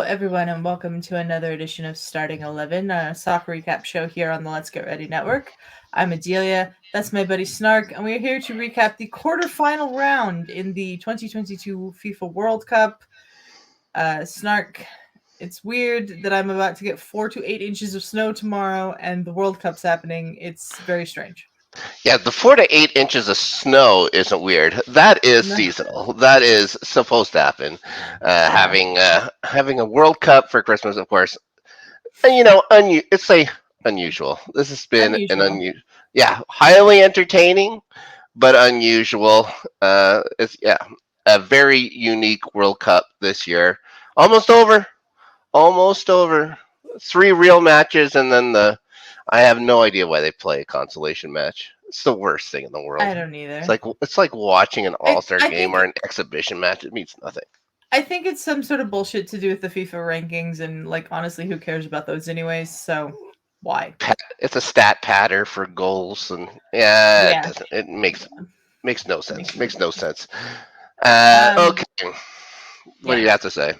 everyone, and welcome to another edition of Starting 11, a soccer recap show here on the Let's Get Ready network. I'm Adelia, that's my buddy Snark, and we're here to recap the quarterfinal round in the 2022 FIFA World Cup. Snark, it's weird that I'm about to get 4 to 8 inches of snow tomorrow, and the World Cup's happening. It's very strange. Yeah, the 4 to 8 inches of snow isn't weird. That is No. seasonal. That is supposed to happen. Yeah. Having a World Cup for Christmas, of course. And it's unusual. This has been Unusual. highly entertaining, but unusual. It's a very unique World Cup this year. Almost over. Almost over. Three real matches, and then I have no idea why they play a consolation match. It's the worst thing in the world. I don't either. It's like watching an all-star I game think or an exhibition match. It means nothing. I think it's some sort of bullshit to do with the FIFA rankings, and honestly, who cares about those anyways? So why? It's a stat patter for goals, and it Yeah. doesn't. It makes no sense. Makes no sense. Um, Okay, what do yeah. you have to say?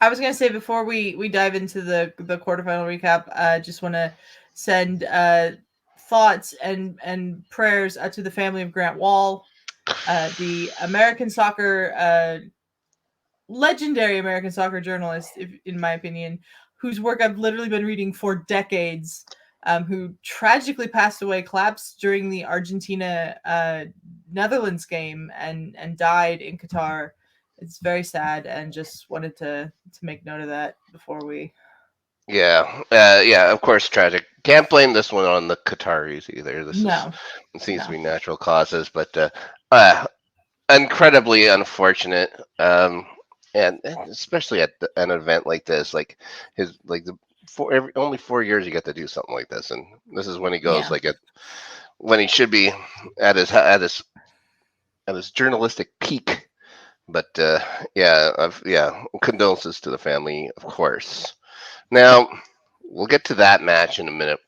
I was gonna say before we dive into the quarterfinal recap, just want to send thoughts and prayers to the family of Grant Wall, the American soccer legendary American soccer journalist, in my opinion, whose work I've literally been reading for decades, who tragically passed away, collapsed during the Argentina Netherlands game, and died in Qatar. It's very sad, and just wanted to make note of that before we. Yeah. Of course, tragic. Can't blame this one on the Qataris either. No, It seems to no. be natural causes, but uh, incredibly unfortunate. And especially at an event like this, like his like the only 4 years you get to do something like this, and this is when he goes Yeah. when he should be at his journalistic peak. But condolences to the family, of course. Now we'll get to that match in a minute.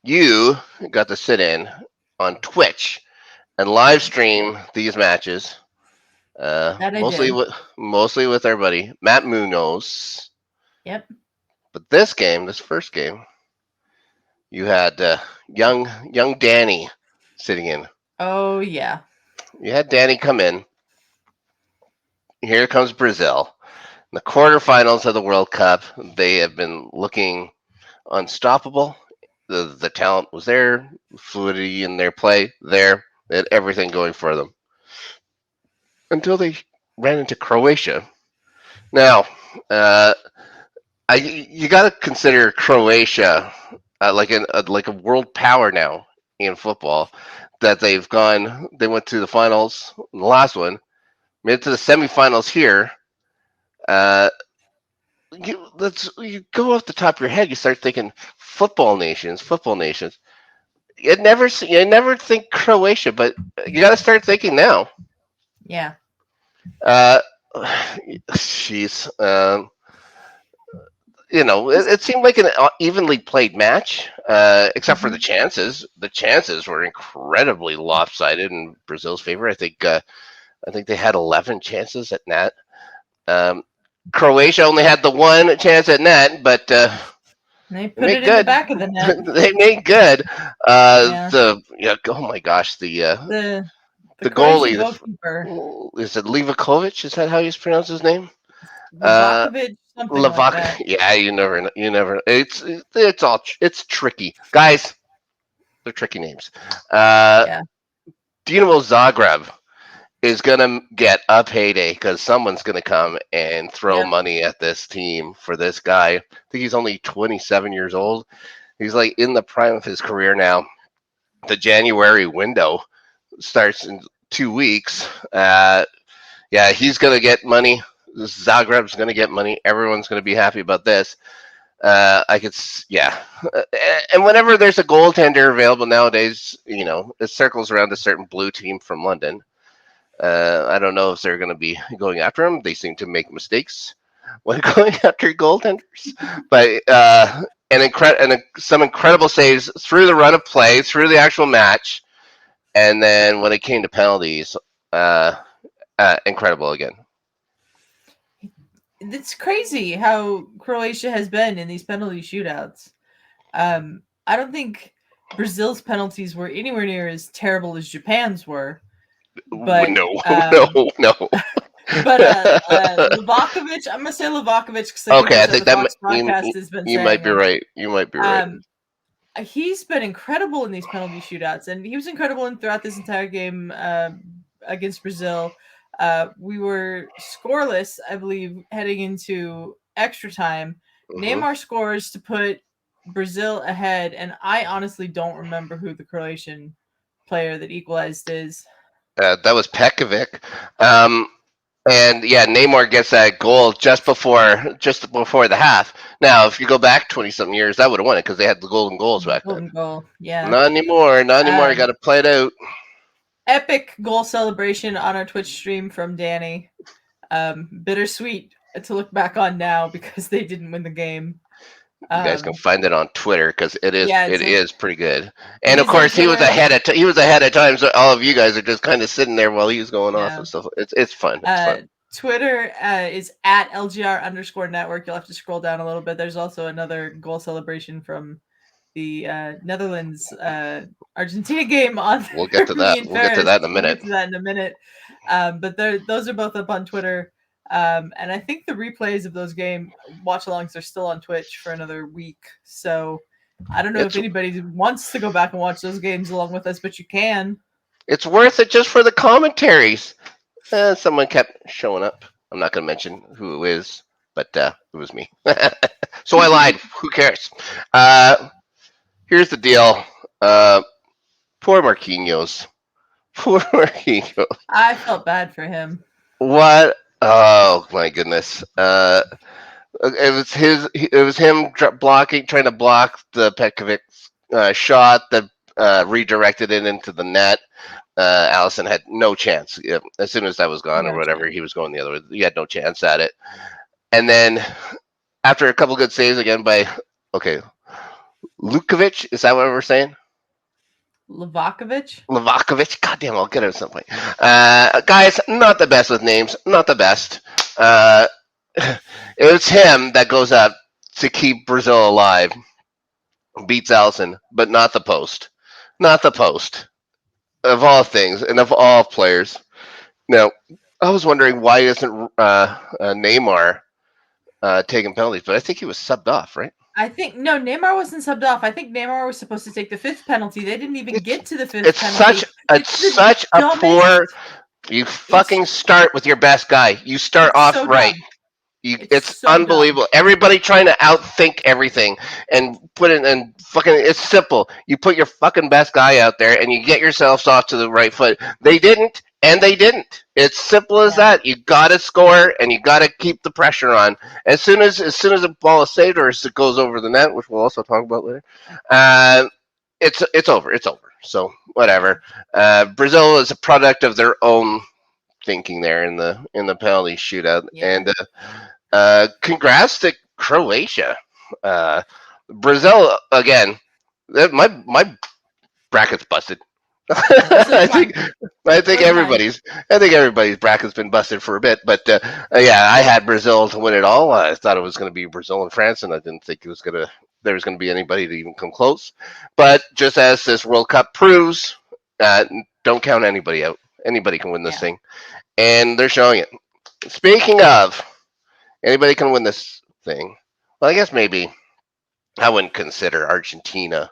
You got to sit in on Twitch and live stream these matches. That I Mostly did. with our buddy Matt Munoz. Yep. But this first game, you had young Danny sitting in. Oh yeah. You had Danny come in. Here comes Brazil. In the quarterfinals of the World Cup, they have been looking unstoppable. The talent was there, fluidity in their play there. They had everything going for them until they ran into Croatia. Now, uh, you got to consider Croatia like a world power now in football. That they went to the finals, the last one, made it to the semifinals here. Uh, you go off the top of your head. You start thinking football nations. You never think Croatia, but you got to start thinking now. Yeah. Uh, Jeez. It seemed like an evenly played match, except for the Mhm. chances. The chances were incredibly lopsided in Brazil's favor. I think they had 11 chances at net. Um, Croatia only had the one chance at net, but They they put made it in the good. back of the net. They made good. Yeah. Oh my gosh, The the Croatian goalie goalkeeper, is it Livakovic? Is that how you pronounce his name? Uh, Livakovic, something like Lavak. that. Yeah, you never. It's tricky, guys. They're tricky names. Uh, Yeah. Dinamo Zagreb is gonna get a payday because someone's gonna come and throw Yep. money at this team for this guy. I think he's only 27 years old. He's like in the prime of his career now. The January window starts in 2 weeks. Yeah, he's gonna get money. Zagreb's gonna get money. Everyone's gonna be happy about this. I could, yeah. And whenever there's a goaltender available nowadays, it circles around a certain blue team from London. I don't know if they're going to be going after him. They seem to make mistakes when going after goaltenders, but some incredible saves through the run of play, through the actual match, and then when it came to penalties, incredible again. it's crazy how Croatia has been in these penalty shootouts. I don't think Brazil's penalties were anywhere near as terrible as Japan's were, but No, no, no. Livakovic, I'm gonna say Livakovic because I think Okay, I that's what think the that Fox broadcast has been you might saying be him. right. You might be right. Um, he's been incredible in these penalty shootouts, and he was incredible throughout this entire game against Brazil. We were scoreless, I believe, heading into extra time. Hmm. Neymar scores to put Brazil ahead, and I honestly don't remember who the Croatian player that equalized is. That was Pekovic. Um, and yeah, Neymar gets that goal just before the half. Now, if you go back 20 something years, that would have won it because they had the golden goals back then. Golden goal, yeah. Not anymore. Not anymore. You got Um, to play it out. Epic goal celebration on our Twitch stream from Danny. Bittersweet to look back on now because they didn't win the game. You guys can Um, find it on Twitter because it is yeah, it is pretty good. it And of is on course, he was Twitter. ahead of he was ahead of time. So all of you guys are just kind of sitting there while he was going off Yeah. and stuff. It's fun. It's fun. Twitter is at LGR_network. You'll have to scroll down a little bit. There's also another goal celebration from the Netherlands Argentina game on We'll there get to for me that. and We'll get to Ferris. that in a We'll minute. get to that in a minute. But those are both up on Twitter. And I think the replays of those game watch alongs are still on Twitch for another week. So I don't know It's if anybody wants to go back and watch those games along with us, but you can. it's worth it just for the commentaries. Someone kept showing up. I'm not going to mention who it is, but it was me. So I lied. Who cares? Uh, Here's the deal. Uh, Poor Marquinhos. Poor Marquinhos. I felt bad for him. What? Oh my goodness. It was his. It was him blocking, trying to block the Petkovic shot that redirected it into the net. Allison had no chance. Yeah, as soon as that was gone or No whatever, chance. he was going the other way. He had no chance at it. And then after a couple good saves again by okay, Lukovic, is that what we're saying? Livakovic? Lavakovic. Goddamn, I'll get it at some point. Guys, not the best with names. Not the best. Uh, it was him that goes up to keep Brazil alive, beats Allison, but not the post. Not the post. Of all things, and of all players. Now, I was wondering why isn't Neymar taking penalties, but I think he was subbed off, right? I think no, Neymar wasn't subbed off. I think Neymar was supposed to take the fifth penalty. They didn't even It's get to the fifth it's such penalty. it's It's the such a poor. dumbest. You It's fucking start with your best guy. You start it's off so right. dumb. It's It's so dumb. unbelievable. Everybody trying to outthink everything and put it and fucking. It's simple. You put your fucking best guy out there and you get yourselves off to the right foot. They didn't, and they didn't. It's simple as Yeah. that. You gotta score and you gotta keep the pressure on. As soon as the ball is saved or as it goes over the net, which we'll also talk about later, uh, it's over. It's over. So Yeah. whatever. Brazil is a product of their own thinking there in the penalty shootout, Yeah. and congrats to Croatia. Uh, Brazil again. My bracket's busted. So is I mine. think I think So is mine. everybody's bracket's been busted for a bit, but yeah, I had Brazil to win it all. I thought it was going to be Brazil and France, and I didn't think there was going to be anybody to even come close. But just as this World Cup proves, don't count anybody out. Anybody can win this Yeah. thing, and they're showing it. Speaking of, anybody can win this thing. Well, I guess maybe I wouldn't consider Argentina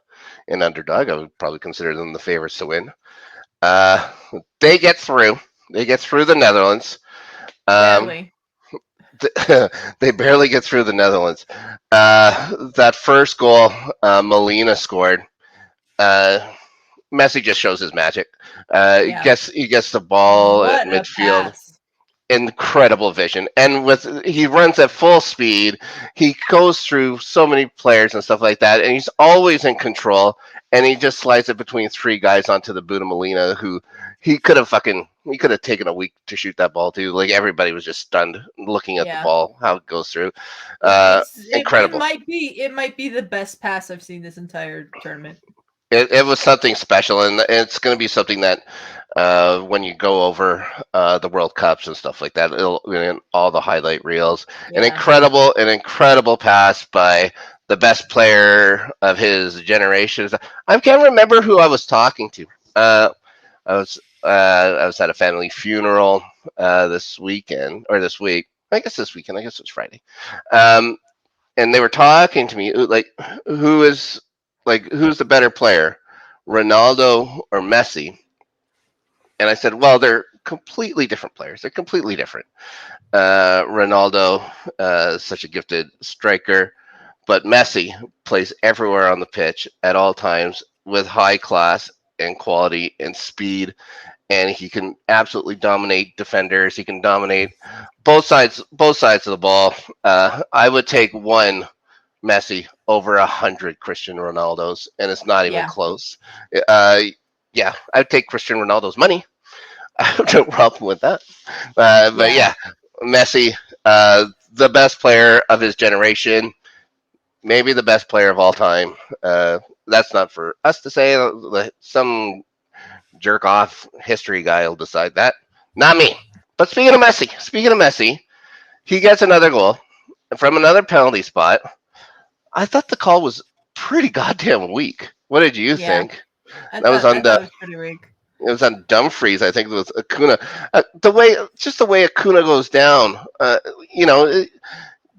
an underdog. I would probably consider them the favorites to win. Uh, they get through. They get through the Netherlands. Um, Barely. they barely get through the Netherlands. That first goal, Molina scored. Uh, Messi just shows his magic. Yeah. He gets the ball at What a midfield. pass. Incredible vision, and with he runs at full speed. He goes through so many players and stuff like that, and he's always in control. And he just slides it between three guys onto the Buddha Molina, who he could have taken a week to shoot that ball too. Like everybody was just stunned looking at the Yeah. ball, how it goes through. Yeah. It Incredible. might be the best pass I've seen this entire tournament. it was something special, and it's going to be something that when you go over the World Cups and stuff like that, it'll in all the highlight reels. Yeah. An incredible pass by the best player of his generation. I can't remember who I was talking to. I was at a family funeral this weekend or this week. I guess this weekend. I guess it's Friday. Um, and they were talking to me like, who is who's the better player, Ronaldo or Messi? And I said, well, they're completely different players. They're completely different. Ronaldo is such a gifted striker, but Messi plays everywhere on the pitch at all times with high class and quality and speed, and he can absolutely dominate defenders. He can dominate both sides of the ball. I would take one Messi over 100 Cristiano Ronaldos, and it's not even Yeah. close. Uh, yeah, I'd take Cristiano Ronaldo's money. I have no problem with that. But Yeah. yeah, Messi, the best player of his generation, maybe the best player of all time. That's not for us to say. Some jerk off history guy will decide that. Not me. But speaking of Messi, he gets another goal from another penalty spot. I thought the call was pretty goddamn weak. What did you Yeah. think? That was on I thought the it was pretty weak. It was on Dumfries. I think it was Acuna. The way Acuna goes down. You know,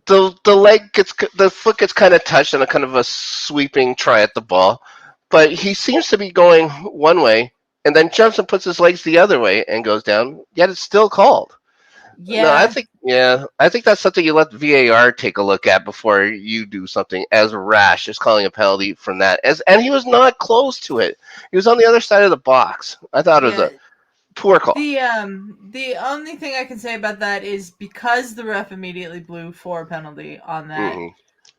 the foot gets kind of touched on a kind of a sweeping try at the ball, but he seems to be going one way and then jumps and puts his legs the other way and goes down. Yet it's still called. No, Yeah. I think that's something you let VAR take a look at before you do something as rash as calling a penalty from that. And he was not close to it. He was on the other side of the box. I thought it was Yeah. a poor call. The only thing I can say about that is because the ref immediately blew for a penalty on that,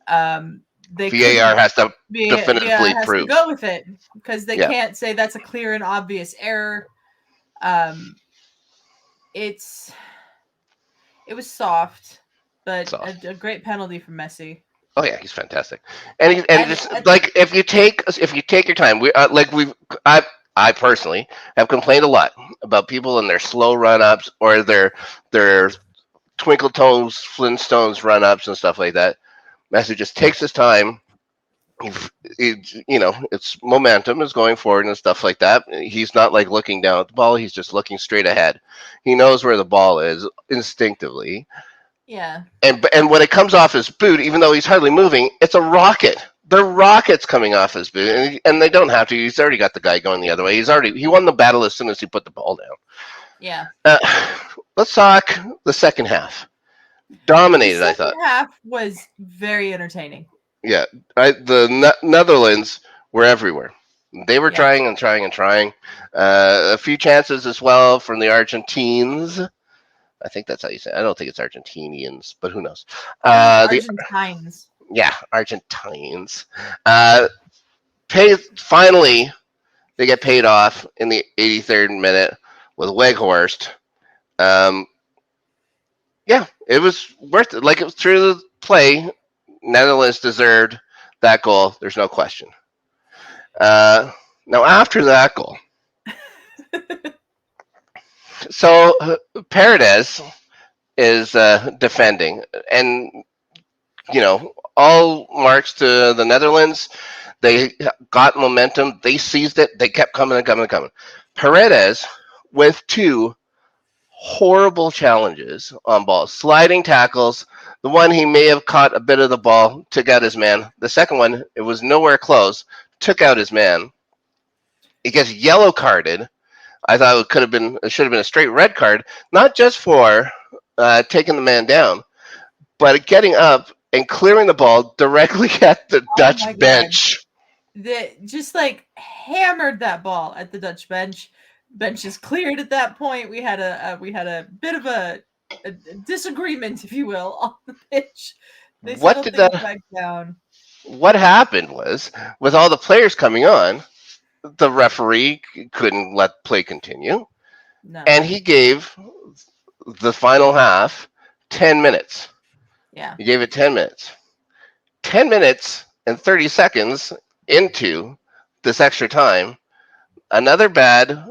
Hmm. they VAR couldn't has to be definitively has to prove. go with it because they Yeah, can't say that's a clear and obvious error. Um, it's it was soft, but so. a great penalty from Messi. Oh yeah, he's fantastic, and And just like if you take your time, I personally have complained a lot about people and their slow run ups or their twinkle toes Flintstones run ups and stuff like that. Messi just takes his time. It's momentum is going forward and stuff like that. He's not like looking down at the ball. He's just looking straight ahead. He knows where the ball is instinctively, yeah, and when it comes off his boot, even though he's hardly moving, it's a rocket. They're rockets coming off his boot, and they don't have to. He's already got the guy going the other way. He won the battle as soon as he put the ball down. yeah. Let's talk the second half. The Dominated, I second thought. half was very entertaining. Yeah, Netherlands were everywhere. They were Yeah, trying and trying and trying. A few chances as well from the Argentines. I think that's how you say it. I don't think it's Argentinians, but who knows? I think it's The Argentines. Yeah, Argentines. Uh, finally, they get paid off in the 83rd minute with Weghorst. Um, yeah, it was worth it. Like it was through the play, Netherlands deserved that goal. There's no question. Now after that goal, so Paredes is defending, and all marks to the Netherlands. They got momentum. They seized it. They kept coming and coming and coming. Paredes with two horrible challenges on balls, sliding tackles. The one he may have caught a bit of the ball, took out his man. The second one, it was nowhere close, took out his man. He gets yellow carded. I thought it should have been a straight red card, not just for taking the man down, but getting up and clearing the ball directly at the Oh Dutch my god. bench. That just like hammered that ball at the Dutch bench. Bench is cleared at that point. We had a bit of a disagreement, if you will, on the pitch. They What settled did things that? back down. What happened was, with all the players coming on, the referee couldn't let play continue, No. and he gave the final half 10 minutes. Yeah. He gave it 10 minutes. 10 minutes and 30 seconds into this extra time. Another bad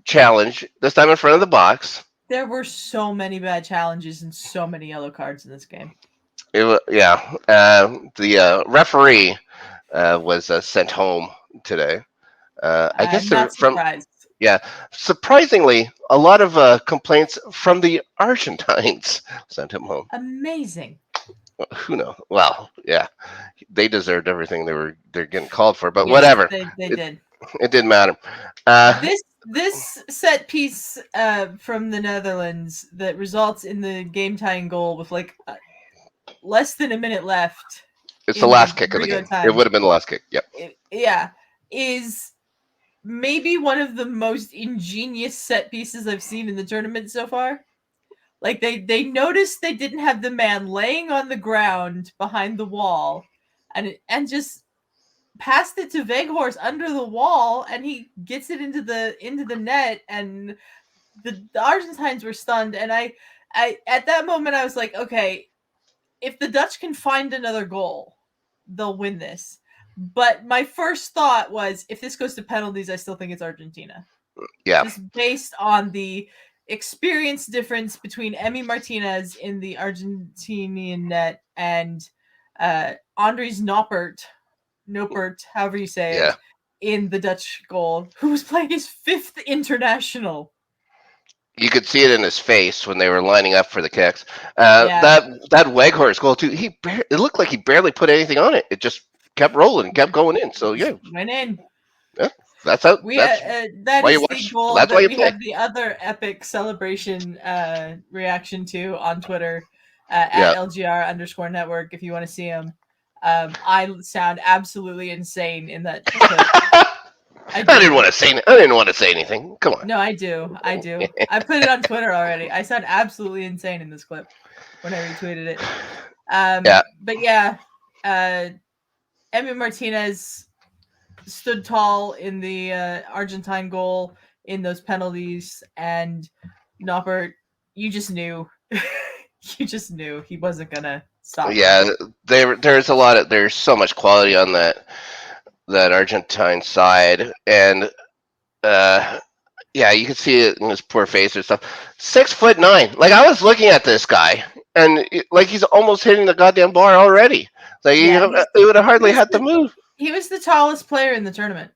challenge, this time in front of the box. There were so many bad challenges and so many yellow cards in this game. Yeah. The referee was sent home today. I guess I'm they're not from, surprised. yeah, surprisingly, a lot of complaints from the Argentines sent him home. Amazing. Who knows? Well, yeah, they deserved everything they're getting called for, but Yes, whatever. they It did. it didn't matter. Uh, This set piece from the Netherlands that results in the game tying goal with like less than a minute left it's the in the last kick of the real game. It time. would have been the last kick. Yep. Yeah, is maybe one of the most ingenious set pieces I've seen in the tournament so far. Like they noticed they didn't have the man laying on the ground behind the wall, and just passed it to Veghorst under the wall, and he gets it into the net, and the Argentines were stunned, and I at that moment I was like, okay, if the Dutch can find another goal, they'll win this. But my first thought was, if this goes to penalties, I still think it's Argentina, Yeah. just based on the experience difference between Emi Martinez in the Argentinian net and Andries Noppert, however you say Yeah. it, in the Dutch goal, who was playing his fifth international. You could see it in his face when they were lining up for the kicks. Yeah, That Weghorst goal too. It looked like he barely put anything on it. It just kept rolling, kept going in. So just yeah, went in. yeah, that's how. We That's that why you is the watch. goal That's why that you we play. have the other epic celebration reaction to on Twitter at Yeah. LGR_network if you want to see them. I sound absolutely insane in that clip. I I didn't do. want to say. I didn't want to say anything. Come on. No, I do. I do. I put it on Twitter already. I sound absolutely insane in this clip when I retweeted it. Yeah. But yeah, Emi Martinez stood tall in the Argentine goal in those penalties, and Noppert, you just knew, you just knew he wasn't gonna stop them. Yeah. There's a lot of. There's so much quality on that Argentine side, and uh, yeah, you can see it in his poor face or stuff. 6'9". Like I was looking at this guy, and like he's almost hitting the goddamn bar already. Like Yeah, he would have he hardly was had to move. he was the tallest player in the tournament.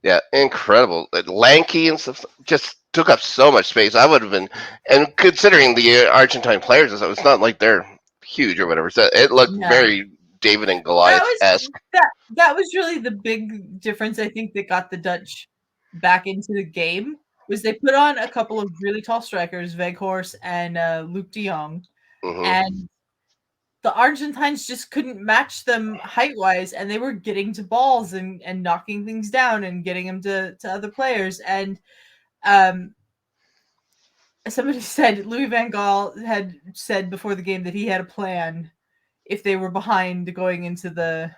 Yeah, incredible. Like, lanky and stuff. Just took up so much space. I would have been, and considering the Argentine players, and stuff, it's not like they're huge or whatever. So it looked No, very David and that Goliath was esque. that was really the big difference. I think that got the Dutch back into the game was they put on a couple of really tall strikers, Veghorst and Luke De Jong, Hmm. and the Argentines just couldn't match them height wise, and they were getting to balls and knocking things down and getting them to other players. And um, somebody said Louis Van Gaal had said before the game that he had a plan if they were behind going into the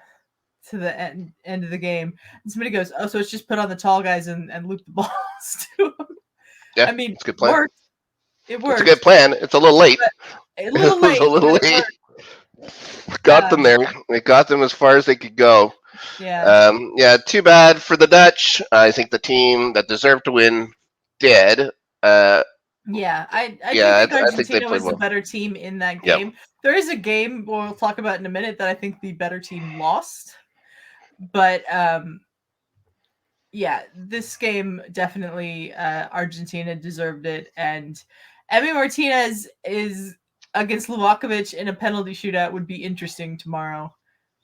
end of the game. And somebody goes, "Oh, so it's just put on the tall guys and loop the balls to them." Yeah, I mean, it's a good plan. worked. It It's a good worked, plan. It's a little late. but a little It was a late, little but it late. worked. Got them there. It got them as far as they could go. Yeah. Yeah, too bad for the Dutch. I think the team that deserved to win did. Uh, Yeah, I do yeah, think I think they Argentina played was the well. better team in that Yep. game. There is a game we'll talk about in a minute that I think the better team lost. But yeah, this game definitely Argentina deserved it, and Emi Martinez is against Livakovic in a penalty shootout would be interesting tomorrow.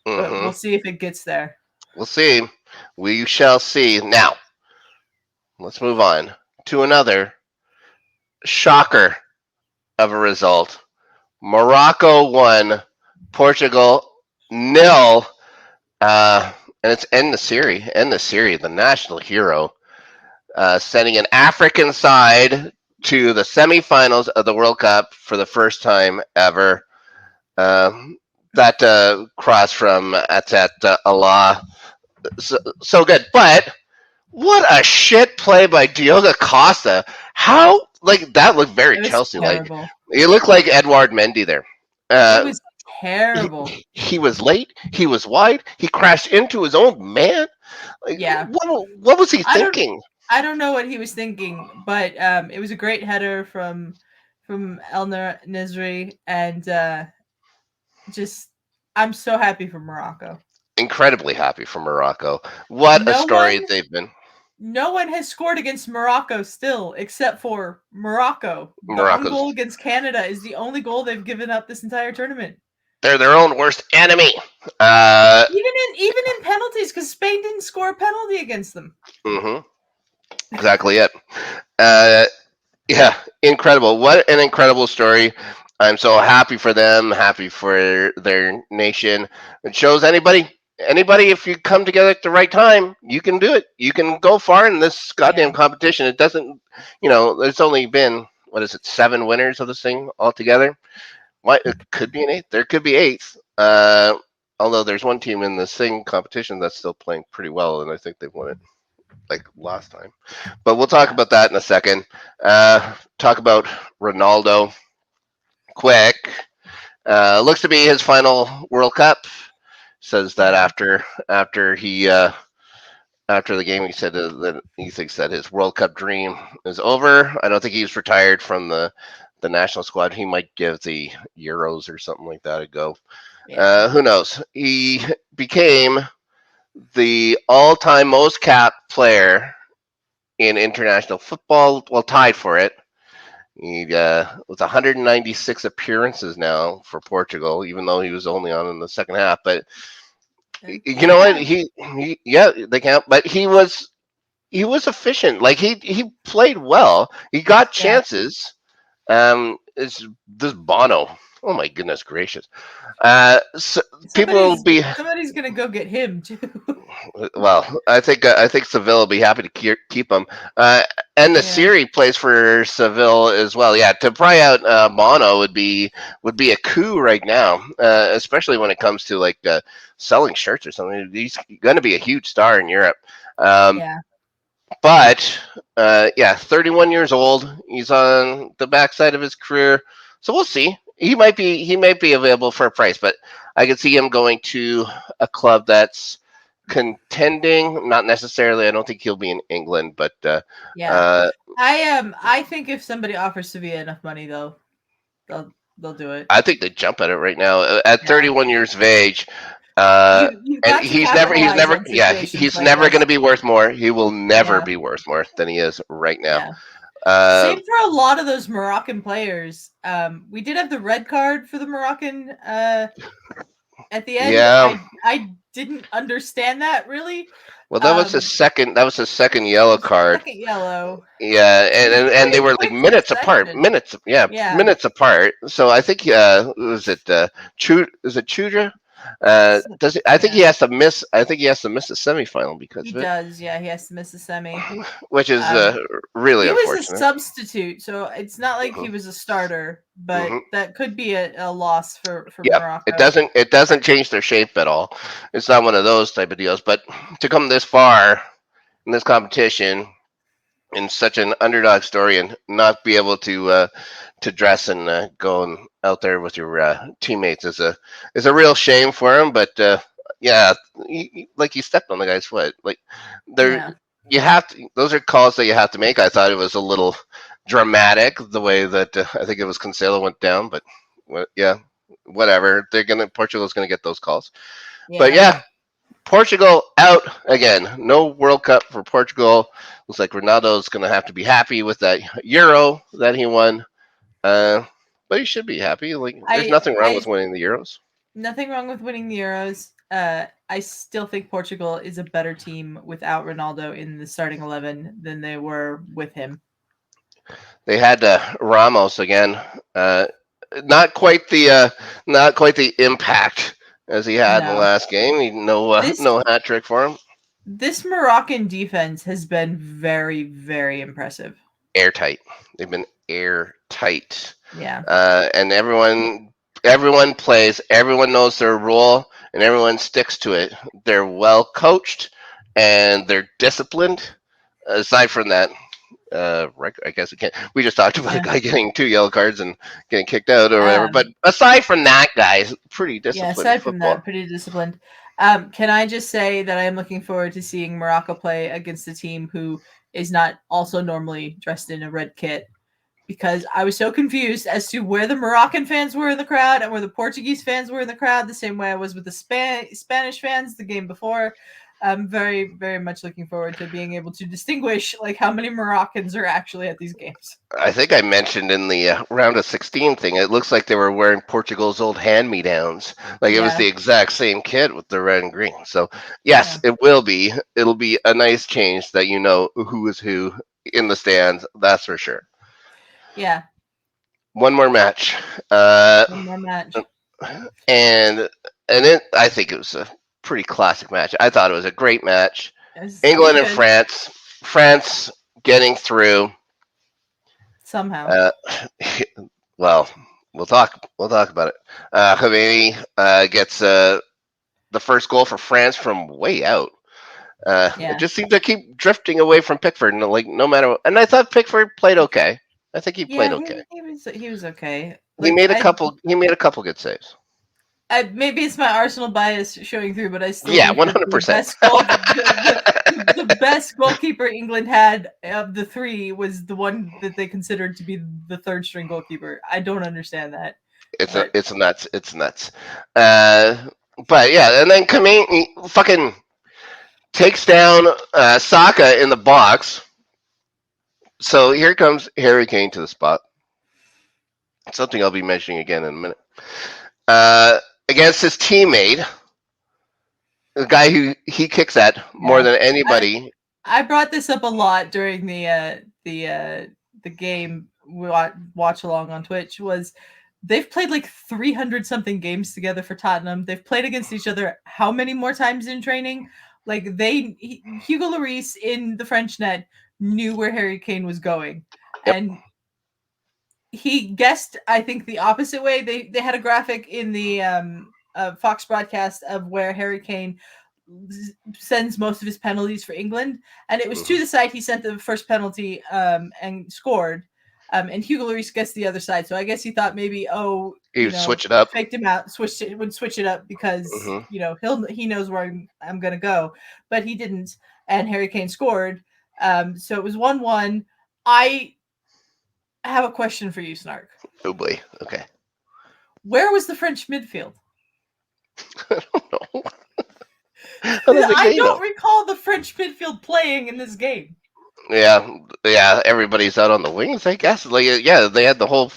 But Hmm. we'll see if it gets there. We'll see. We shall see. Now, let's move on to another shocker of a result. Morocco won, Portugal nil, and it's end the series, the national hero, sending an African side to the semifinals of the World Cup for the first time ever. Um, that cross from Atet Allah, so good. But what a shit play by Diogo Costa. How, like, that looked very It was Chelsea like. terrible. He looked like Edouard Mendy there. It Uh, was terrible. he was late. He was wide. He crashed into his own man. Like, Yeah. what was he I don't thinking? I don't know what he was thinking, but it was a great header from Elner Nizri, and just I'm so happy for Morocco. Incredibly happy for Morocco. What a No one story they've been. no one has scored against Morocco still except for Morocco. The one Morocco's goal against Canada is the only goal they've given up this entire tournament. they're their own worst enemy. Uh, Even in penalties, because Spain didn't score a penalty against them. hmm exactly it. Uh, yeah, incredible. What an incredible story. I'm so happy for them, happy for their nation. It shows anybody if you come together at the right time, you can do it. You can go far in this goddamn Yeah. competition. It doesn't, there's only been what is it, 7 winners of this thing altogether. What it could be an eighth. There could be eighth. Although there's one team in the same competition that's still playing pretty well, and I think they've won it like last time. But we'll talk Yeah. about that in a second. Talk about Ronaldo quick. Looks to be his final World Cup. Says that Yeah. after the game, he said that he thinks that his World Cup dream is over. I don't think he's retired from the national squad. He might give the Euros or something like that a go. Yeah. Who knows? He became the all-time most capped player in international football. Well, tied for it. He with 196 appearances now for Portugal, even though he was only on in the second half. But you They know what? count. He yeah, they can't. But he was efficient. Like he played well. He got Yeah. chances. It's this Bono. Oh my goodness gracious. So people will Somebody's be somebody's gonna go get him too. well. I think Seville will be happy to keep him. Uh, and the Yeah. Siri plays for Seville as well. Yeah, to pry out Bono would be a coup right now, especially when it comes to like selling shirts or something. He's going to be a huge star in Europe. Um, Yeah. but yeah, 31 years old. He's on the backside of his career, so we'll see. He might be available for a price, but I could see him going to a club that's contending. Not necessarily. I don't think he'll be in England, but Yeah. uh, I think if somebody offers Sevilla enough money, they'll do it. I think they jump at it right now. At Yeah. 31 years of age, uh, You've and got to capitalize on situations he's like never going to this. be worth more. He will never Yeah. be worth more than he is right now. Yeah. Uh, Same for a lot of those Moroccan players. We did have the red card for the Moroccan at the end. yeah. I didn't understand that really. Well, that was his Um, second. That was his second yellow card. Second yellow. Yeah, It was and they pretty were like quick minutes apart. succession. Minutes, yeah, Yeah. minutes apart. So I think was it is it Chudra? Does it, I think he Yeah. has to miss. I think he has to miss the semifinal because He of it, does. Yeah, he has to miss the semi. which is Um, really he was a unfortunate. substitute, so it's not like he hmm was a starter, but hmm that could be a loss for Yeah, it Morocco. doesn't change their shape at all. It's not one of those type of deals. But to come this far in this competition in such an underdog story and not be able to dress and out there with your teammates is a real shame for him. But yeah, like he stepped on the guy's foot. Like there, Yeah. you have to. Those are calls that you have to make. I thought it was a little dramatic the way that I think it was Cancelo went down, but yeah, whatever. Portugal's gonna get those calls. But Yeah. yeah, Portugal out again. No World Cup for Portugal. Looks like Ronaldo's going to have to be happy with that Euro that he won. But he should be happy. Like, there's nothing wrong I with winning the Euros. nothing wrong with winning the Euros. I still think Portugal is a better team without Ronaldo in the starting 11 than they were with him. They had Ramos again. Uh, not quite the impact as he had in the No. last game. This No hat trick for him. this Moroccan defense has been very, very impressive. Airtight. They've been airtight. Yeah. And everyone plays, everyone knows their role, and everyone sticks to it. They're well coached and they're disciplined. Aside from that, I guess it can't. We just talked about a Yeah. guy getting 2 yellow cards and getting kicked out or whatever. But Um, aside from that, guys, pretty yeah, disciplined aside from that, football. pretty disciplined. Can I just say that I am looking forward to seeing Morocco play against a team who is not also normally dressed in a red kit, because I was so confused as to where the Moroccan fans were in the crowd and where the Portuguese fans were in the crowd, the same way I was with the Spanish fans the game before. I'm very, very much looking forward to being able to distinguish like how many Moroccans are actually at these games. I think I mentioned in the round of 16 thing, it looks like they were wearing Portugal's old hand-me-downs. Like it was Yeah, the exact same kit with the red and green. So yes, yeah, it will be. It'll be a nice change that you know who is who in the stands. That's for sure. yeah. One more match, uh, One more match. and I think it was a pretty classic match. I thought it was a great match. It was England and good France. France getting through. somehow. Uh, well, we'll talk. We'll talk about it. Khomeini gets the first goal for France from way out. It Yeah, just seemed to keep drifting away from Pickford, and like no matter what. And I thought Pickford played okay. I think he played yeah. okay. He was okay. He Like made a couple. He made a couple good saves. maybe it's my Arsenal bias showing through, but I still Yeah, think one that hundred the percent. best goal, the best goalkeeper England had of the three was the one that they considered to be the third string goalkeeper. I don't understand that, but It's nuts. It's nuts. Uh, but yeah, and then Kameni fucking takes down Saka in the box. So here comes Harry Kane to the spot. Something I'll be mentioning again in a minute. Uh, Against his teammate, the guy who he kicks at more yeah, than I anybody. I brought this up a lot during the game watch along on Twitch. Was they've played like 300 something games together for Tottenham. They've played against each other how many more times in training? Like Hugo Lloris in the French net knew where Harry Kane was going, Yep. and he guessed, I think, the opposite way. They had a graphic in the Fox broadcast of where Harry Kane sends most of his penalties for England, and it was to Mhm. the side he sent the first penalty and scored. And Hugo Lloris gets the other side, so I guess he thought maybe, oh, He would switch it up. faked him out, would switch it up because Hmm. he knows where I'm gonna go, but he didn't, and Harry Kane scored. So it was 1-1. I have a question for you, Snark. Oh boy. Okay. Where was the French midfield? No. How did I they know? don't recall the French midfield playing in this game. Yeah, yeah. Everybody's out on the wings, I guess. Like, yeah, they had the whole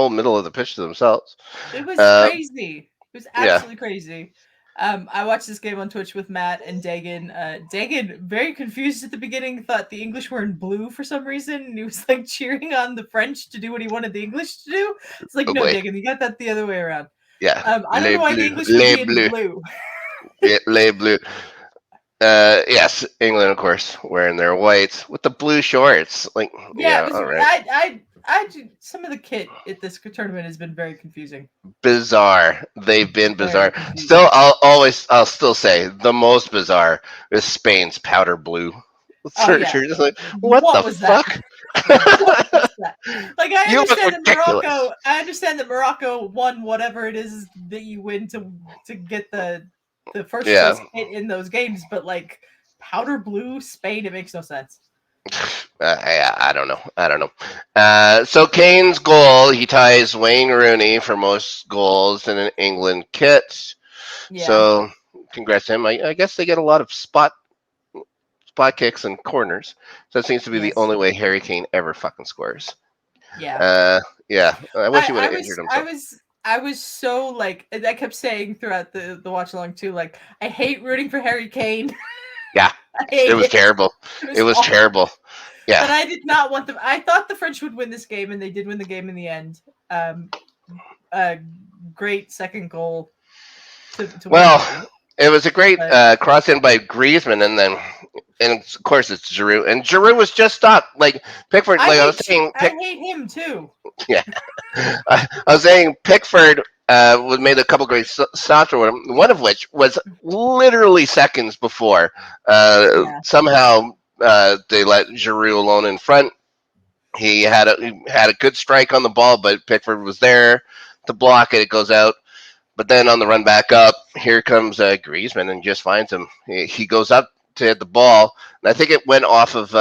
middle of the pitch to themselves. It was Uh, crazy. It was yeah. absolutely crazy. I watched this game on Twitch with Matt and Dagan. Dagan, very confused at the beginning, thought the English were in blue for some reason, and he was like cheering on the French to do what he wanted the English to do. It's like, Oh no, boy. Dagan, you got that the other way around. Yeah. I don't Les know why the bleus. English would Les be in bleus. blue. Yeah, les bleus. Yes, England, of course, wearing their whites with the blue shorts. Like, Yeah, it yeah, was. all right. Some of the kit at this tournament has been very confusing. Bizarre. They've been Very bizarre. Still, confusing. I'll still say the most bizarre is Spain's powder blue. Oh yeah, You're just like, what what the was that? fuck? What was that? Like You look ridiculous. I understand that Morocco won whatever it is that you win to get the first Yeah. place hit in those games, but like powder blue Spain, it makes no sense. I don't know. I don't know. So Kane's goal, he ties Wayne Rooney for most goals in an England kit. Yeah. So congrats to him. I guess they get a lot of spot kicks and corners. So that seems to be the Yes. only way Harry Kane ever fucking scores. Yeah. Uh, yeah. I wish he would I have was injured I himself. was I was so like I kept saying throughout the watch along too, like I hate rooting for Harry Kane. Yeah. I It hate was it. terrible. It It was was awful. terrible. Yeah. But I did not want them. I thought the French would win this game, and they did win the game in the end. Um, a great second goal to win the game. Well, it was a great But cross in by Griezmann, and of course it's Giroud, and Giroud was just stopped. Like Pickford, like I was saying, I hate him too. yeah, I was saying Pickford was made a couple great stops, or whatever, one of which was literally seconds before. Yeah, Somehow they let Giroud alone in front. He had a good strike on the ball, but Pickford was there to block it. It goes out. But then on the run back up, here comes Griezmann and just finds him. He goes up to hit the ball, and I think it went off of.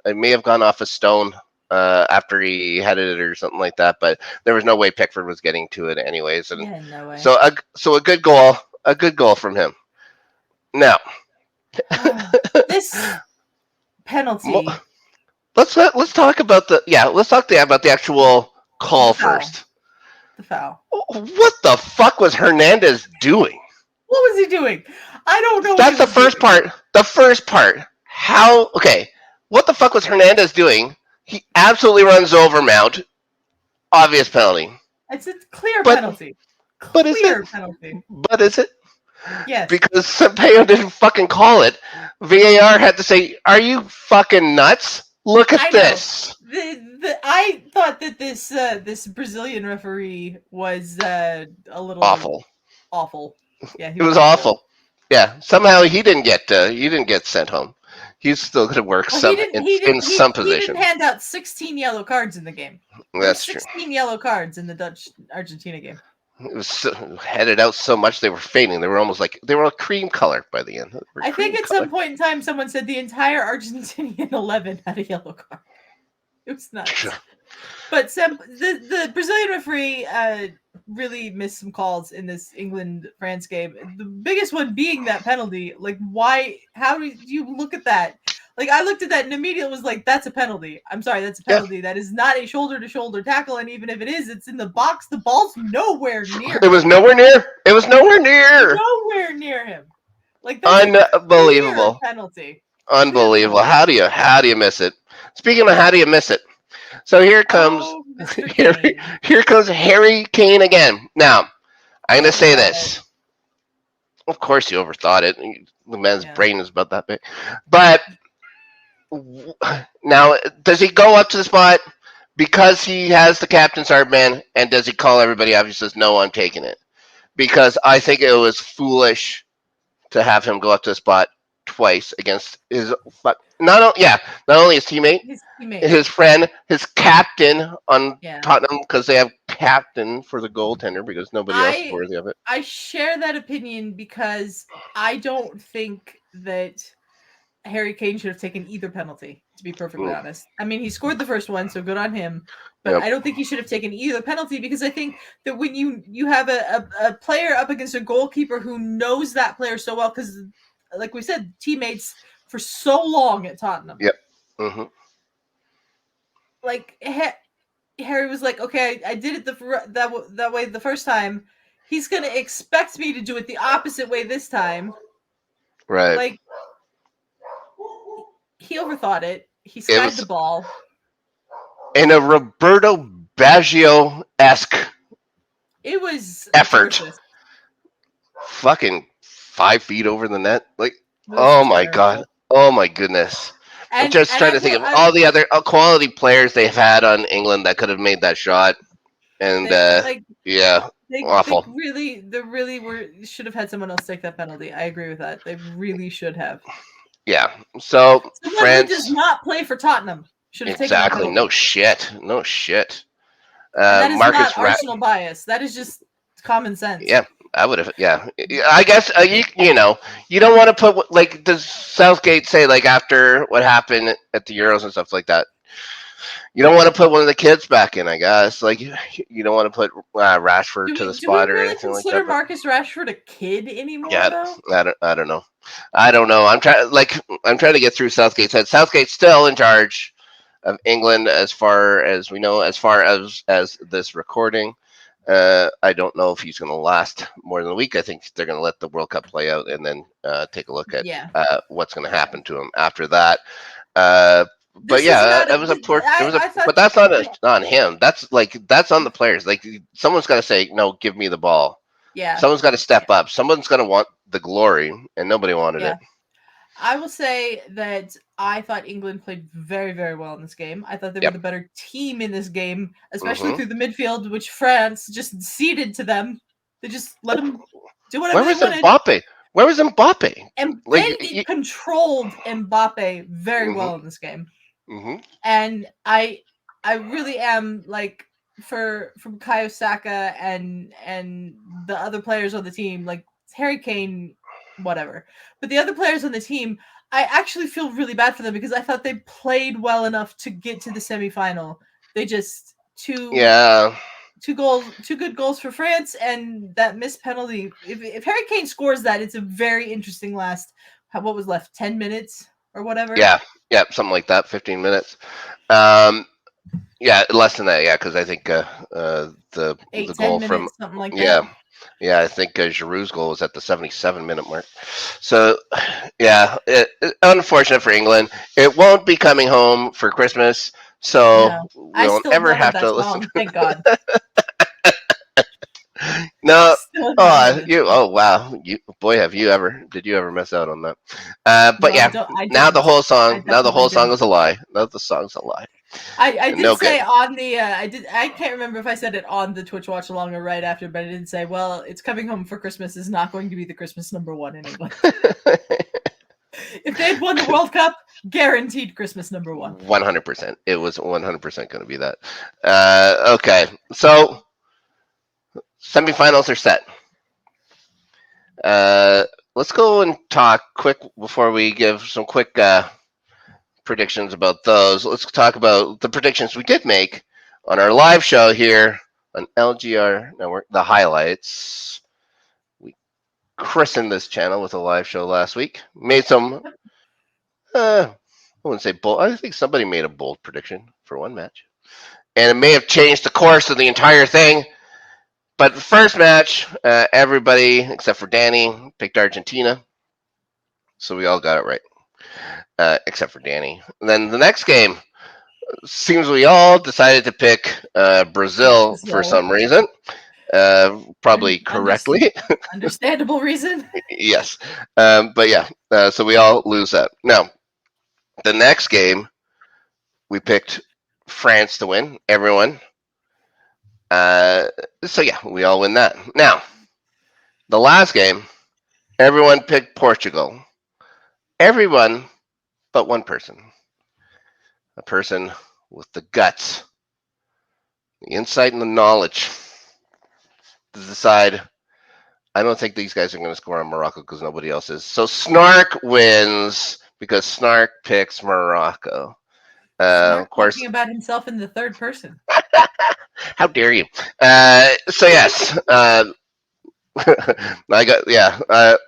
It may have gone off a stone after he headed it or something like that. But there was no way Pickford was getting to it anyways, and Yeah, no way. so a good goal from him. Now This penalty, let's talk about about the actual call the foul, first. the foul. What the fuck was Hernandez doing? What was he doing? I don't know what he That's the was first doing. part. The first part. How? Okay. What the fuck was Hernandez doing? He absolutely runs over Mount. Obvious penalty. It's a clear But penalty. but is it? Clear penalty. But is it? Yes. Because Sampaio didn't fucking call it. VAR had to say, "Are you fucking nuts? Look at I know. this." I thought that this Brazilian referee was a little Awful. awful. Yeah, he It was was awful. awful. Yeah. Somehow he didn't get sent home. He's still gonna work Well, he some didn't. He in didn't. some He didn't position. hand out 16 yellow cards in the game. There were That's true. 16 yellow cards in the Dutch Argentina game. It was headed out so much they were fading. They were almost like they were a cream color by the end. They were I think cream at color. some point in time, someone said the entire Argentinian 11 had a yellow card. It was nuts. But the Brazilian referee really missed some calls in this England-France game. The biggest one being that penalty. Like, why? How do you look at that? Like, I looked at that and immediately was like, that's a penalty. I'm sorry, that's a Yeah. penalty. That is not a shoulder-to-shoulder tackle, and even if it is, it's in the box. The ball's nowhere near It was nowhere near. It was nowhere near. nowhere near him. Like, that's a clear Unbelievable. penalty. Unbelievable. How do you miss it? Speaking of how do you miss it? So here comes Oh, Mr. here, Kane. here comes Harry Kane again. Now, I'm gonna say Overthought this. Of course you overthought it. The man's Yeah. brain is about that big. But now does he go up to the spot because he has the captain's armband, and does he call everybody up? He says, "No, I'm taking it." Because I think it was foolish to have him go up to the spot twice against his not only his teammate, His teammate. his friend, his captain on Yeah. Tottenham, because they have captain for the goaltender because nobody else is worthy of it. I share that opinion because I don't think that Harry Kane should have taken either penalty, to be perfectly honest. I mean, he scored the first one, so good on him. But Yep. I don't think he should have taken either penalty because I think that when you have a player up against a goalkeeper who knows that player so well, because like we said, teammates for so long at Tottenham. Yep. Mm-hmm. Like Harry was like, okay, I did it that way the first time. He's gonna expect me to do it the opposite way this time. Right. Like, he overthought it. He skied the ball. In a Roberto Baggio-esque It was effort. atrocious. Fucking 5 feet over the net. Like, It was oh my terrible. god. Oh my goodness. I'm just trying to think of all the other quality players they've had on England that could have made that shot. And yeah, awful. They really should have had someone else take that penalty. I agree with that. They really should have. Yeah. So Someone France who does not play for Tottenham should have taken that exactly. penalty. No shit. No shit. And that is Marcus not Arsenal bias. That is just common sense. Yeah, I would have. Yeah, I guess you know you don't want to put like does Southgate say like after what happened at the Euros and stuff like that. You don't want to put one of the kids back in. I guess like you don't want to put Rashford to the spot or anything like that. Do we really consider Marcus Rashford a kid anymore? Yeah, though? I don't know. I don't know. I'm trying to get through Southgate's head. Southgate's still in charge of England as far as we know, as far as this recording. I don't know if he's going to last more than a week. I think they're going to let the World Cup play out and then take a look at what's going to happen to him after that. But yeah, it was a poor. But that's not on him. That's on the players. Like someone's got to say, no, give me the ball. Yeah. Someone's got to step up. Someone's going to want the glory, and nobody wanted it. I will say that I thought England played very, very well in this game. I thought they were the better team in this game, especially through the midfield, which France just ceded to them. They just let them do whatever they wanted. Where was Mbappe? And they controlled Mbappe very well in this game. Mm-hmm. And I I really am like from Kai Osaka and the other players on the team, like Harry Kane, whatever. But the other players on the team, I actually feel really bad for them because I thought they played well enough to get to the semifinal. They just Yeah, two good goals for France, and that missed penalty. If Harry Kane scores that, it's a very interesting last. What was left? 10 minutes or whatever. yeah, yeah, something like that. 15 minutes. Um, yeah, less than that. Yeah, because I think the Eight, goal ten from minutes, something like yeah that. yeah I think Giroud's goal was at the 77-minute mark. So yeah, unfortunate for England. It won't be coming home for Christmas, so No, we I won't still ever not love have that to listen. song. Thank God. No. Still have not Oh, heard it. you. Oh, wow. You boy, have you ever? Did you ever miss out on that? But No, I yeah, don't. I now the didn't. whole I song. Now the definitely whole song didn't. is a lie. Now the song's a lie. I And did no good. say on the I did I can't remember if I said it on the Twitch watch along or right after, but I did say, well, it's coming home for Christmas is not going to be the Christmas number one in England. If they had won the World Cup, guaranteed Christmas number one. 100%. It was 100% going to be that. Okay, so semifinals are set. Uh, let's go and talk quick before we give some quick predictions about those. Let's talk about the predictions we did make on our live show here on LGR Network, the highlights. We christened this channel with a live show last week. Made some, I wouldn't say bold. I think somebody made a bold prediction for one match. And it may have changed the course of the entire thing. But the first match, everybody except for Danny picked Argentina. So we all got it right, except for Danny. And then the next game, seems we all decided to pick Brazil for So some reason. Probably correctly. understandable reason. Yes. But yeah, so we all lose that. Now, the next game, we picked France to win. Everyone. Uh, so yeah, we all win that. Now, the last game, everyone picked Portugal. Everyone but one person. A person with the guts, the insight, and the knowledge to decide. I don't think these guys are going to score on Morocco because nobody else is. So Snark wins because Snark picks Morocco. Of Snark course, talking about himself in the third person. how dare you? So yes, I got yeah.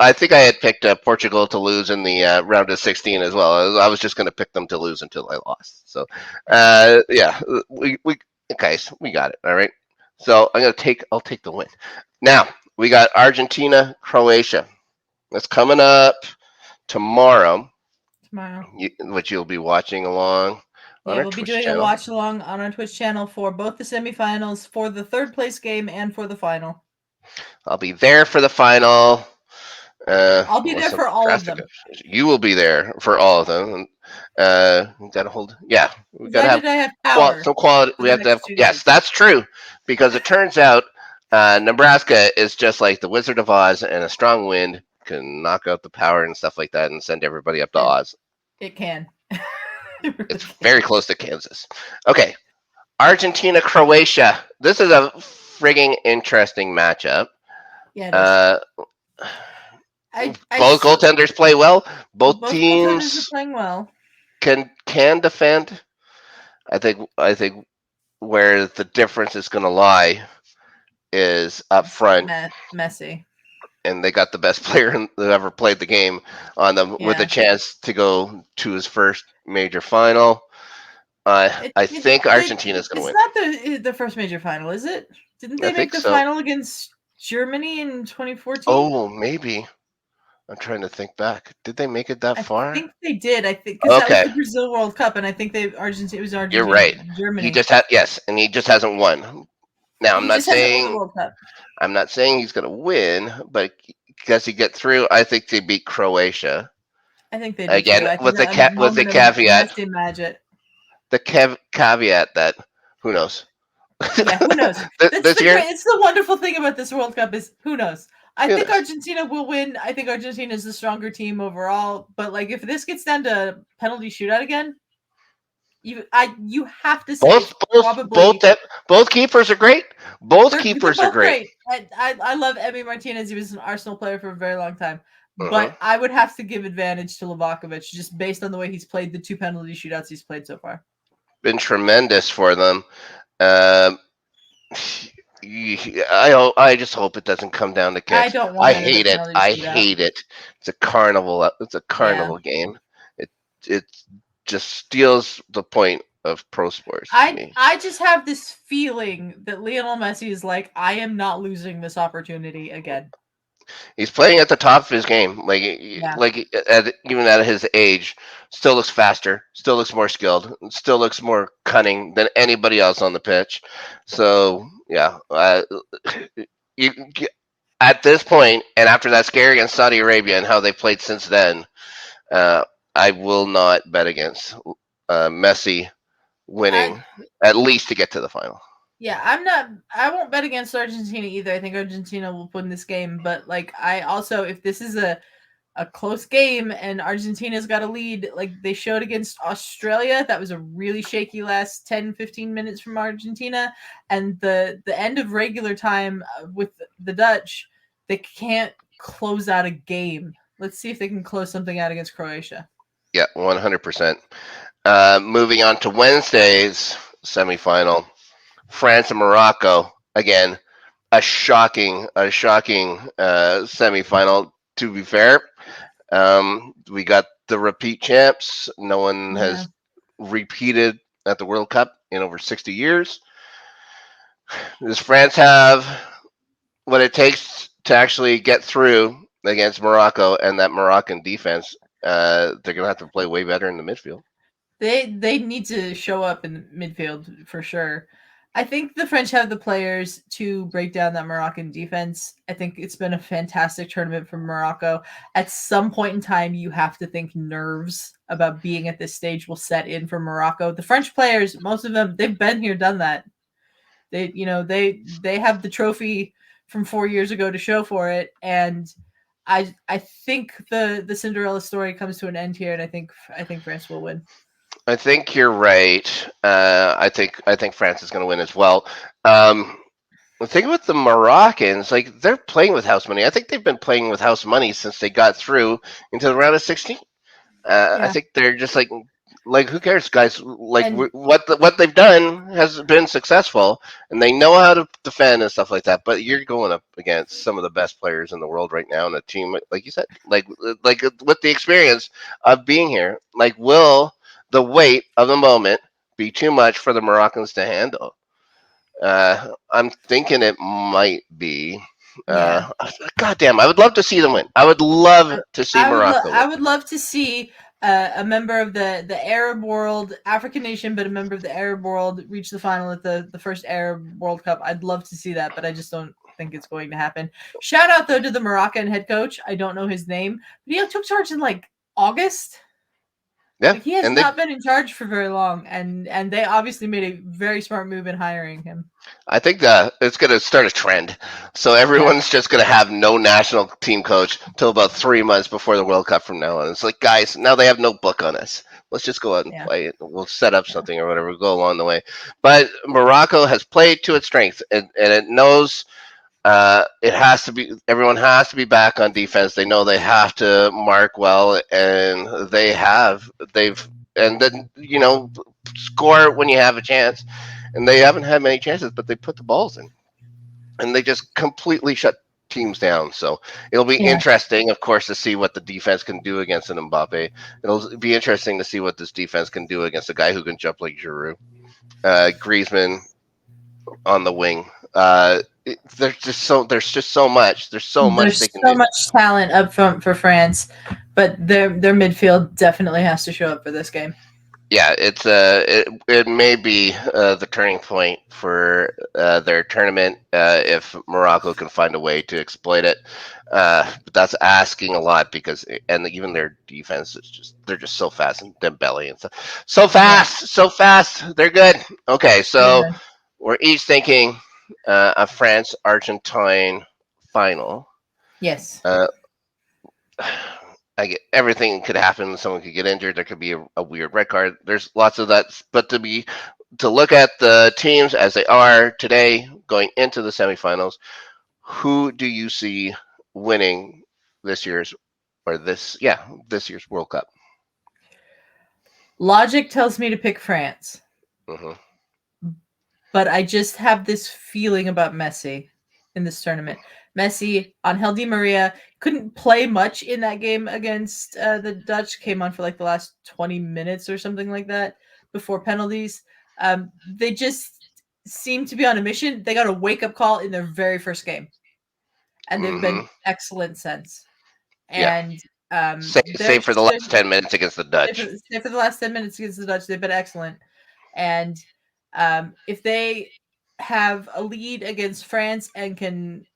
I think I had picked Portugal to lose in the round of 16 as well. I was just going to pick them to lose until I lost. So yeah, we guys, we got it. All right. So I'll take the win. Now we got Argentina, Croatia. That's coming up tomorrow. Tomorrow. Which you'll be watching along on Yeah, our we'll be Twitch doing a channel. watch along on our Twitch channel for both the semifinals, for the third place game, and for the final. I'll be there for the final. I'll be Unless there something for all of drastic. them. You will be there for all of them. We got to hold. Yeah, we got to have Provided I have power some quality. for We the have to have. next 2 days. Yes, that's true. Because it turns out Nebraska is just like the Wizard of Oz, and a strong wind can knock out the power and stuff like that, and send everybody up to Oz. It can. It really It's can. very close to Kansas. Okay, Argentina, Croatia. This is a frigging interesting matchup. Yeah, it is. Uh, I both goaltenders play well. Both both goaltenders are teams playing well. can defend. I think where the difference is going to lie is up front, Messy. and they got the best player who ever played the game on them with a Yeah. chance to go to his first major final. I think Argentina is going to It's win. not the first major final, is it? Didn't I they make think the so. final against Germany in 2014? Oh, maybe. I'm trying to think back. Did they make it that I far? think they did. I think because that was Okay, the Brazil World Cup, and I think it was you're Argentina, right. He Germany. just had yes, and he just hasn't won. Now He just hasn't won the World Cup. I'm not saying he's going to win, but does he get through? I think they beat Croatia I think they do again too. I think a with the moment of caveat messy magic. caveat that who knows. Yeah, who knows? This year, It's the wonderful thing about this World Cup is who knows. I who think knows. Argentina will win. I think Argentina is the stronger team overall. But like, if this gets down to penalty shootout again, You have to say it's Both both both probably that both keepers are great. Both they're keepers are both great. great. I love Emi Martinez. He was an Arsenal player for a very long time, Hmm. but I would have to give advantage to Livakovic just based on the way he's played the two penalty shootouts he's played so far. Been tremendous for them. Um, I just hope it doesn't come down to I kicks. don't I want another hate it. penalty I shootout. hate it. It's a carnival. It's a Yeah. carnival game. It it just steals the point of pro sports to me. I just have this feeling that Lionel Messi is like, I am not losing this opportunity again. He's playing at the top of his game. Yeah. Even at his age, still looks faster, still looks more skilled, still looks more cunning than anybody else on the pitch. So yeah, you, at this point, and after that scare against Saudi Arabia and how they played since then, uh, I will not bet against Messi I winning at least to get to the final. Yeah, I'm not. I won't bet against Argentina either. I think Argentina will win this game, but like I also, if this is a close game and Argentina's got a lead, like they showed against Australia, that was a really shaky last 10-15 minutes from Argentina, and the end of regular time with the Dutch, they can't close out a game. Let's see if they can close something out against Croatia. Yeah, 100%. Moving on to Wednesday's semifinal, France and Morocco. Again, a shocking semifinal. To be fair, we got the repeat champs. No one Yeah, has repeated at the World Cup in over 60 years. Does France have what it takes to actually get through against Morocco and that Moroccan defense? They're going to have to play way better in the midfield. they need to show up in midfield for sure. I think the French have the players to break down that Moroccan defense. I think it's been a fantastic tournament for Morocco. At some point in time, you have to think nerves about being at this stage will set in for Morocco. The French players, most of them, they've been here, done that. They have the trophy from 4 years ago to show for it, and I think the Cinderella story comes to an end here, and I think France will win. I think you're right. I think France is going to win as well. Um, the thing with the Moroccans, like they're playing with house money. I think they've been playing with house money since they got through into the round of 16. I Yeah, think they're just like who cares, guys? Like and what they've done has been successful, and they know how to defend and stuff like that. But you're going up against some of the best players in the world right now, and a team like you said, like with the experience of being here. Like, will the weight of the moment be too much for the Moroccans to handle? I'm thinking it might be. yeah, God damn, I would love to see them win. I would love to see Morocco I win. would love to see a member of the Arab world, African nation, but a member of the Arab world reach the final at the first Arab World Cup. I'd love to see that, but I just don't think it's going to happen. Shout out though to the Moroccan head coach. I don't know his name, but he took charge in like August. Yeah, Like he has and they not been in charge for very long, and they obviously made a very smart move in hiring him. I think it's going to start a trend. So Yeah, everyone's just going to have no national team coach till about 3 months before the World Cup from now on. It's like, guys, now they have no book on us. Let's just go out and yeah, play it. We'll set up yeah, something or whatever. We'll go along the way. But Morocco has played to its strength, and it knows it has to be. Everyone has to be back on defense. They know they have to mark well, and they have. They've and then score when you have a chance, and they haven't had many chances, but they put the balls in, and they just completely shut teams down. So it'll be yeah. interesting, of course, to see what the defense can do against an Mbappe. It'll be interesting to see what this defense can do against a guy who can jump like Giroud. Griezmann on the wing. There's just so much. There's so much they There's can so do. much talent up front for France, but their midfield definitely has to show up for this game. Yeah, it may be the turning point for their tournament if Morocco can find a way to exploit it. But that's asking a lot because and even their defense is just they're just so fast and Dembele and stuff. Yeah, So fast. They're good. Okay, so yeah. we're each thinking a France Argentine final. Yes. Uh, I get everything could happen. Someone could get injured. There could be a weird red card. There's lots of that. But to look at the teams as they are today, going into the semifinals, who do you see winning this year's this year's World Cup? Logic tells me to pick France, Hmm. but I just have this feeling about Messi in this tournament. Messi, Angel Di Maria couldn't play much in that game against the Dutch. Came on for like the last 20 minutes or something like that before penalties. They just seem to be on a mission. They got a wake up call in their very first game, and they've Hmm. been excellent since. Yeah. And they're Save for the last 10 minutes against the Dutch. for the last 10 minutes against the Dutch, they've been excellent. And if they have a lead against France and can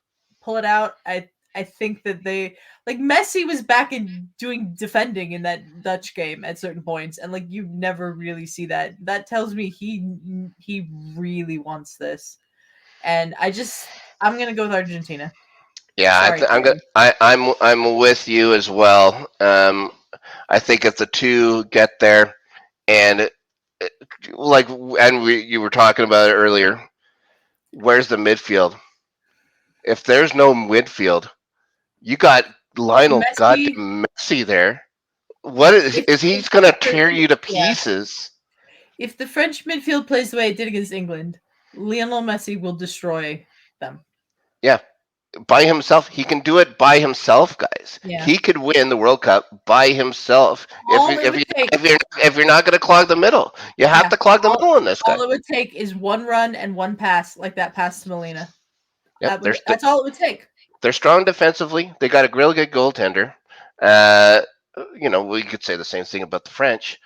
pull it out, I think that they like Messi was back in doing defending in that Dutch game at certain points, and like you never really see that. That tells me he really wants this, and I'm gonna go with Argentina. Yeah, Sorry, I'm gonna, James. I'm with you as well. I think if the two get there, and you were talking about it earlier, where's the midfield? If there's no midfield, you got Lionel Messi, goddamn Messi there. What is he's gonna if tear you to yeah, pieces? if the French midfield plays the way it did against England, Lionel Messi will destroy them. Yeah, by himself, he can do it by himself, guys. Yeah. He could win the World Cup by himself All it would take, if you're not gonna clog the middle. You have yeah, to clog the middle on this guy. all it would take is one run and one pass, like that pass to Molina. Yep, That's all it would take. they're strong defensively. They got a really good goaltender. Uh, we could say the same thing about the French.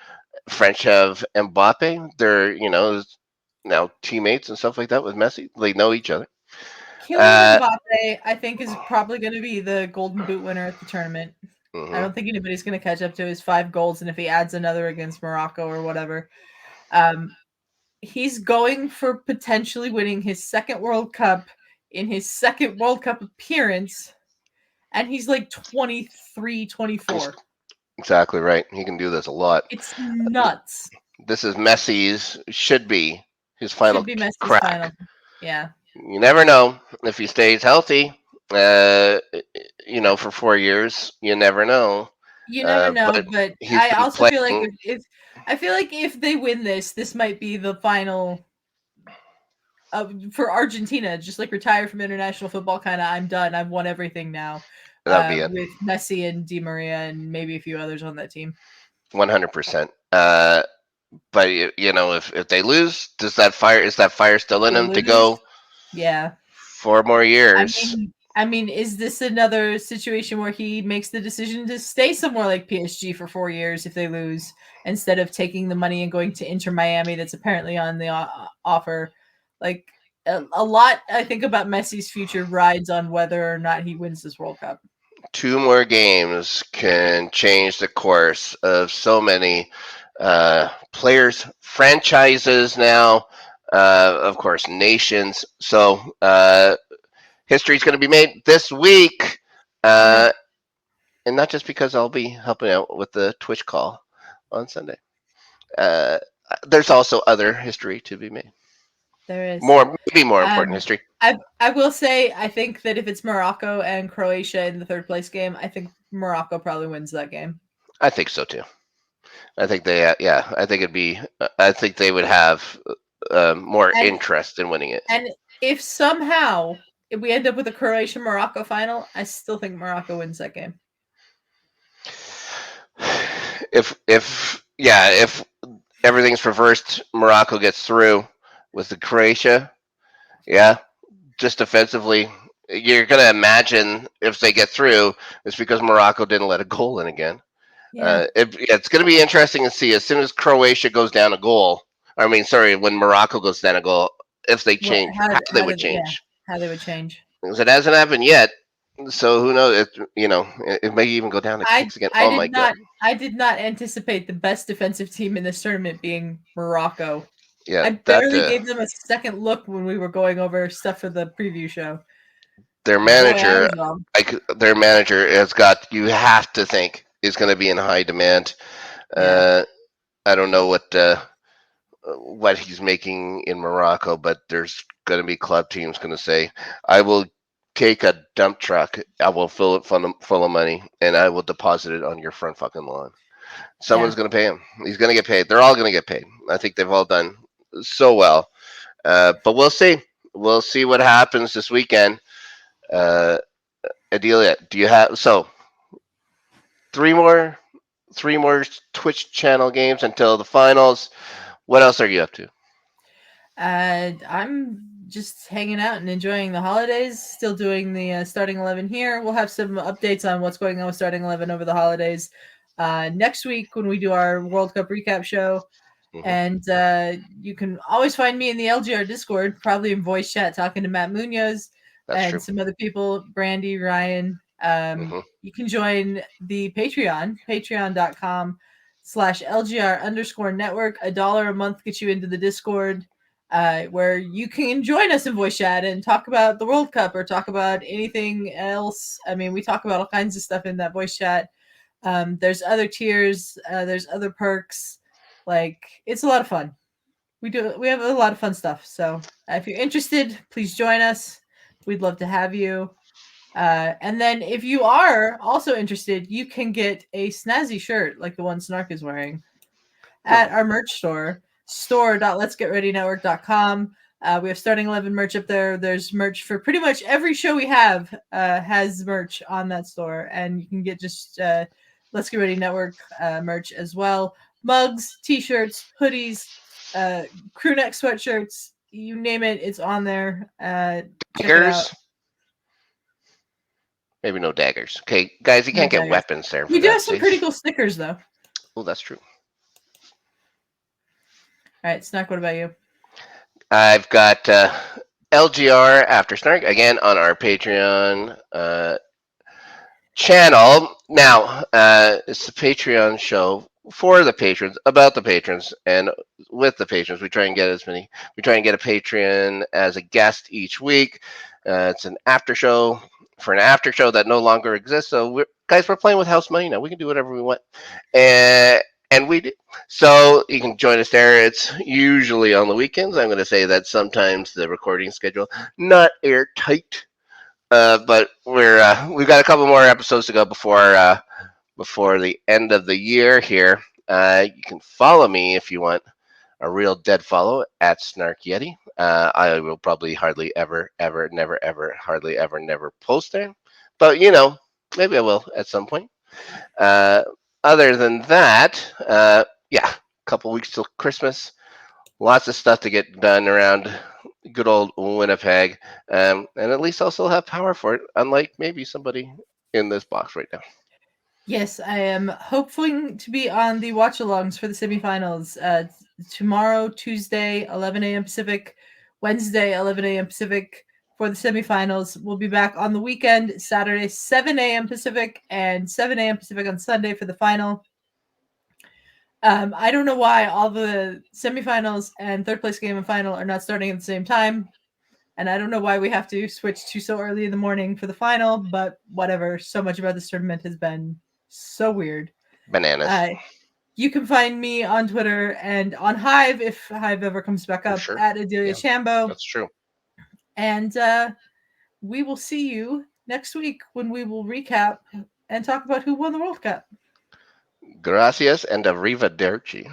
French have Mbappe. They're now teammates and stuff like that with Messi. They know each other. Kylian Uh, Mbappe, I think, is probably going to be the Golden Boot winner at the tournament. I mhm. don't think anybody's going to catch up to his 5 goals, and if he adds another against Morocco or whatever, um, he's going for potentially winning his second World Cup in his second World Cup appearance, and he's like 23, 24. Exactly right. He can do this a lot. It's nuts. This is Messi's should be his Should final be Messi's final. crack. Yeah. You never know if he stays healthy. For 4 years, you never know. You never know, But but he's I been also feel like playing. if I feel like if they win this might be the final for Argentina. Just like retire from international football, kind of. I'm done. I've won everything now. That'll be it. With Messi and Di Maria and maybe a few others on that team. 100%. But if they lose, is that fire still in They them to lose. go Yeah. 4 more years? I mean, is this another situation where he makes the decision to stay somewhere like PSG for 4 years if they lose, instead of taking the money and going to Inter Miami that's apparently on the offer? Like a lot, I think about Messi's future rides on whether or not he wins this World Cup. 2 more games can change the course of so many players, franchises now, of course, nations. So history is going to be made this week. Yeah, And not just because I'll be helping out with the Twitch call on Sunday. Uh, there's also other history to be made. there is. Maybe more important Um, history. I will say I think that if it's Morocco and Croatia in the third place game, I think Morocco probably wins that game. I think so too. I think I think it'd be. I think they would have more And interest in winning it. and if somehow if we end up with a Croatia Morocco final, I still think Morocco wins that game. If everything's reversed, Morocco gets through with the Croatia. Yeah, just defensively, you're gonna imagine if they get through, it's because Morocco didn't let a goal in again. Yeah. It's going to be interesting to see as soon as Croatia goes down a goal. I mean, sorry, when Morocco goes down a goal, if they What change, how they would yeah, change. how they would change. Because it hasn't happened yet, so who knows? It may even go down to kicks again. I Oh did my god! I did not anticipate the best defensive team in this tournament being Morocco. Yeah, I that barely gave them a second look when we were going over stuff for the preview show. their Boy, I manager, was wrong. their manager has got. You have to think is going to be in high demand. Yeah. I don't know what he's making in Morocco, but there's going to be club teams going to say, "I will take a dump truck, I will fill it full of money, and I will deposit it on your front fucking lawn." Yeah. Someone's going to pay him. He's going to get paid. They're all going to get paid. I think they've all done so well. But we'll see. We'll see what happens this weekend. Uh, Adelia, do you have three more three more Twitch channel games until the finals? What else are you up to? I'm just hanging out and enjoying the holidays. Still doing the starting 11 here. We'll have some updates on what's going on with starting 11 over the holidays next week when we do our World Cup recap show. Hmm. And you can always find me in the LGR Discord, probably in voice chat, talking to Matt Munoz That's and true. some other people, Brandy, Ryan. Hmm. You can join the Patreon, patreon.com/LGR_network. $1 a month gets you into the Discord, where you can join us in voice chat and talk about the World Cup or talk about anything else. I mean, we talk about all kinds of stuff in that voice chat. There's other tiers, there's other perks. Like, it's a lot of fun. We have a lot of fun stuff. So if you're interested, please join us. We'd love to have you. And then if you are also interested, you can get a snazzy shirt like the one Snark is wearing Hmm. at our merch store, store.letsgetreadynetwork.com. We have starting 11 merch up there. There's merch for pretty much every show we have has merch on that store. And you can get just Let's Get Ready Network merch as well. Mugs, t-shirts, hoodies, crew neck sweatshirts, you name it, it's on there. Check it out. Daggers? Maybe no daggers. Okay, guys, you No can't get daggers. weapons there We for do have God's some pretty sakes. cool stickers though. All Oh, that's true. right, Snack, what about you? I've got LGR After Snark again on our Patreon channel. Now, it's the Patreon show for the patrons, about the patrons, and with the patrons. We try and get a patron as a guest each week. It's an after show for an after show that no longer exists. So, we're playing with house money now. We can do whatever we want. And we do. So you can join us there. It's usually on the weekends. I'm going to say that sometimes the recording schedule not airtight, but we've got a couple more episodes to go before the end of the year here. You can follow me if you want a real dead follow at Snark Yeti. I will probably hardly ever, ever, never, ever, hardly ever, never post there, but maybe I will at some point. Uh, Other than that, yeah, a couple weeks till Christmas. Lots of stuff to get done around good old Winnipeg, and at least I'll still have power for it, unlike maybe somebody in this box right now. Yes, I am hoping to be on the watch alongs for the semifinals tomorrow, Tuesday, 11 a.m. Pacific, Wednesday, 11 a.m. Pacific for the semifinals. We'll be back on the weekend, Saturday, 7 a.m. Pacific, and 7 a.m. Pacific on Sunday for the final. I don't know why all the semifinals and third place game and final are not starting at the same time. And I don't know why we have to switch to so early in the morning for the final, but whatever. So much about this tournament has been so weird. Bananas. Uh, you can find me on Twitter and on Hive if Hive ever comes back I'm up sure. at Adelia Yeah, Chambo. that's true. And we will see you next week when we will recap and talk about who won the World Cup. Gracias and arrivederci.